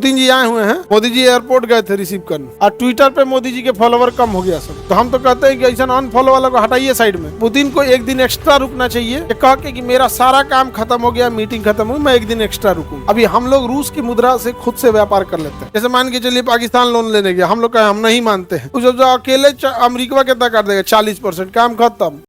Putin जी आए हुए हैं, मोदी जी एयरपोर्ट गए थे रिसीव करने, और ट्विटर पे मोदी जी के फॉलोवर कम हो गया सब। तो हम तो कहते हैं कि ऐसा अनफॉलो वाला को हटाइए साइड में। पुतिन को एक दिन एक्स्ट्रा रुकना चाहिए, कह के कि मेरा सारा काम खत्म हो गया, मीटिंग खत्म हुई, मैं एक दिन एक्स्ट्रा रुकूं। अभी हम लोग रूस की मुद्रा से खुद से व्यापार कर लेते हैं। जैसे मान के चलिए पाकिस्तान लोन लेने गया, हम लोग कहे हम नहीं मानते हैं, जो अकेले अमेरिका कितना कर देगा, 40%, काम खत्म।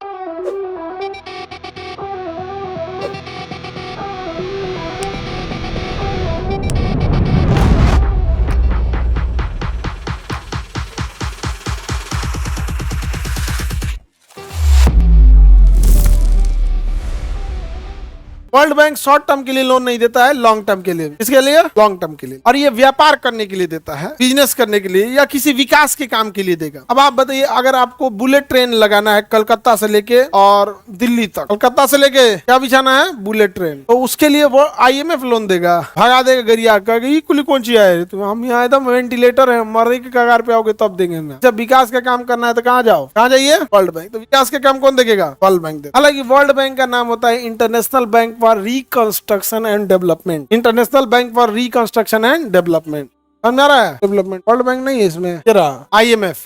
वर्ल्ड बैंक शॉर्ट टर्म के लिए लोन नहीं देता है, लॉन्ग टर्म के लिए। इसके लिए लॉन्ग टर्म के लिए, और ये व्यापार करने के लिए देता है, बिजनेस करने के लिए या किसी विकास के काम के लिए देगा। अब आप बताइए, अगर आपको बुलेट ट्रेन लगाना है कलकत्ता से लेके और दिल्ली तक, कलकत्ता से लेके क्या बिछाना है, बुलेट ट्रेन, तो उसके लिए वो IMF लोन देगा, भगा देगा गरिया का, कुली कौन ची आए तुम, हम यहाँ एकदम वेंटिलेटर है, मरने के कगार पे आओगे तब देंगे हमें। जब विकास का काम करना है तो कहाँ जाओ, कहाँ जाइए, वर्ल्ड बैंक। तो विकास के काम कौन देखेगा, वर्ल्ड बैंक देगा। हालांकि वर्ल्ड बैंक का नाम होता है international bank for reconstruction and development, international bank for reconstruction and development, समझ रहा है, डेवलपमेंट। वर्ल्ड बैंक नहीं है इसमें,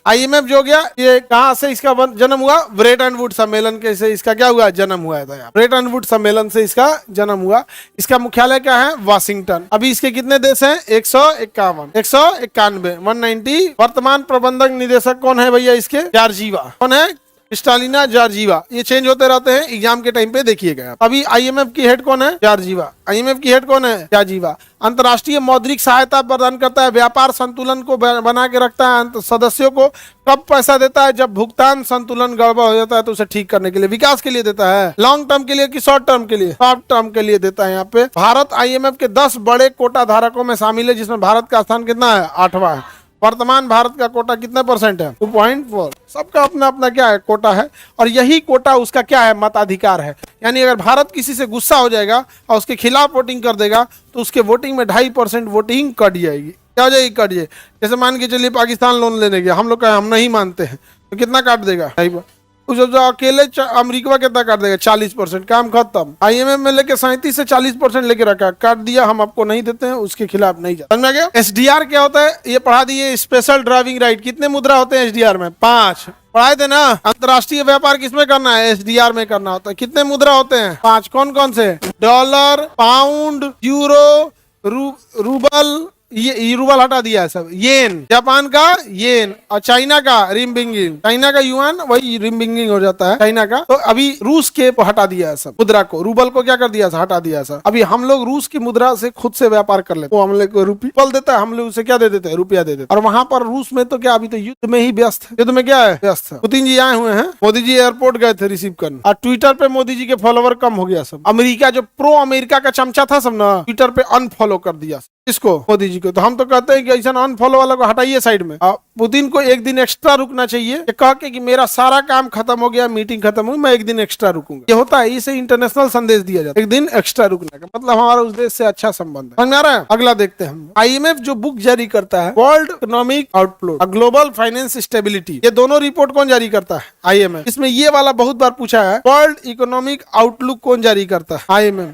IMF जो गया, ये कहाँ से इसका जन्म हुआ, ब्रेटन वुड सम्मेलन के से इसका क्या हुआ, जन्म हुआ था। ब्रेटन वुड सम्मेलन से इसका जन्म हुआ। इसका मुख्यालय क्या है, वाशिंगटन। अभी इसके कितने देश हैं, 151, 191। वर्तमान प्रबंधक निदेशक कौन है भैया इसके, जॉर्जिवा। कौन है, क्रिस्टालिना जॉर्जिवा। ये चेंज होते रहते हैं, एग्जाम के टाइम पे देखिएगा। अभी IMF की हेड कौन है, जॉर्जिवा। IMF की हेड कौन है, जॉर्जिवा। अंतर्राष्ट्रीय मौद्रिक सहायता प्रदान करता है, व्यापार संतुलन को बना के रखता है, सदस्यों को कब पैसा देता है, जब भुगतान संतुलन गड़बड़ हो जाता है तो उसे ठीक करने के लिए, विकास के लिए देता है। लॉन्ग टर्म के लिए कि शॉर्ट टर्म के लिए, शॉर्ट टर्म के लिए देता है। यहाँ पे भारत IMF के 10 बड़े कोटा धारकों में शामिल है, जिसमें भारत का स्थान कितना है, 8वां है। वर्तमान भारत का कोटा कितना % है, 2.4। सबका अपना अपना क्या है, कोटा है, और यही कोटा उसका क्या है, मताधिकार है। यानी अगर भारत किसी से गुस्सा हो जाएगा और उसके खिलाफ वोटिंग कर देगा तो उसके वोटिंग में 2.5% वोटिंग कट जाएगी। क्या हो जाएगी, कट जाए। जैसे मान के चलिए पाकिस्तान लोन लेने गया, हम लोग कहे हम नहीं मानते हैं, तो कितना काट देगा, 2.5%। जो अकेले अमेरिका कितना काट देगा, 40%, काम खत्म। IMF में लेके 37 से 40% लेके रखा, काट दिया, हम आपको नहीं देते हैं, उसके खिलाफ नहीं जाते। समझ में गया। SDR क्या होता है, ये पढ़ा दिए, स्पेशल ड्राइविंग राइट। कितने मुद्रा होते हैं SDR में, 5 पढ़ाए थे ना। अंतर्राष्ट्रीय व्यापार किसमें करना है, SDR में करना होता है। कितने मुद्रा होते हैं, 5। कौन कौन से, डॉलर, पाउंड, यूरो, रूबल, ये रूबल हटा दिया है सब, येन, जापान का येन, और चाइना का रिम्बिंगिंग, चाइना का युआन वही रिम्बिंगिंग हो जाता है चाइना का। तो अभी रूस के हटा दिया है सब मुद्रा को, रूबल को क्या कर दिया, हटा दिया सब। अभी हम लोग रूस की मुद्रा से खुद से व्यापार कर लेते, वो हम लोग को रूपल देता है, हम लोग उसे क्या दे देते हैं, रुपया दे देते। और वहां पर रूस में तो क्या, अभी तो युद्ध में ही व्यस्त है। युद्ध में क्या है, व्यस्त है। पुतिन जी आए हुए हैं, मोदी जी एयरपोर्ट गए थे रिसीव करने, और ट्विटर पे मोदी जी के फॉलोवर कम हो गया सब। अमेरिका जो प्रो अमेरिका का चमचा था सब ना, ट्विटर पे अनफॉलो कर दिया इसको, मोदी जी को। तो हम तो कहते हैं कि ऐसा अनफॉलो वाला को हटाइए साइड में। पुतिन को एक दिन एक्स्ट्रा रुकना चाहिए, कह के कि मेरा सारा काम खत्म हो गया, मीटिंग खत्म हुई, मैं एक दिन एक्स्ट्रा रुकूंगा। ये होता है, इसे इंटरनेशनल संदेश दिया जाता है, एक दिन एक्स्ट्रा रुकने का मतलब हमारा उस देश से अच्छा संबंध है। समझ में आ रहा है। अगला देखते हैं हम। IMF जो बुक जारी करता है, world economic outlook, global finance stability, ये दोनों रिपोर्ट कौन जारी करता है, IMF। इसमें ये वाला बहुत बार पूछा है, वर्ल्ड इकोनॉमिक आउटलुक कौन जारी करता है, IMF।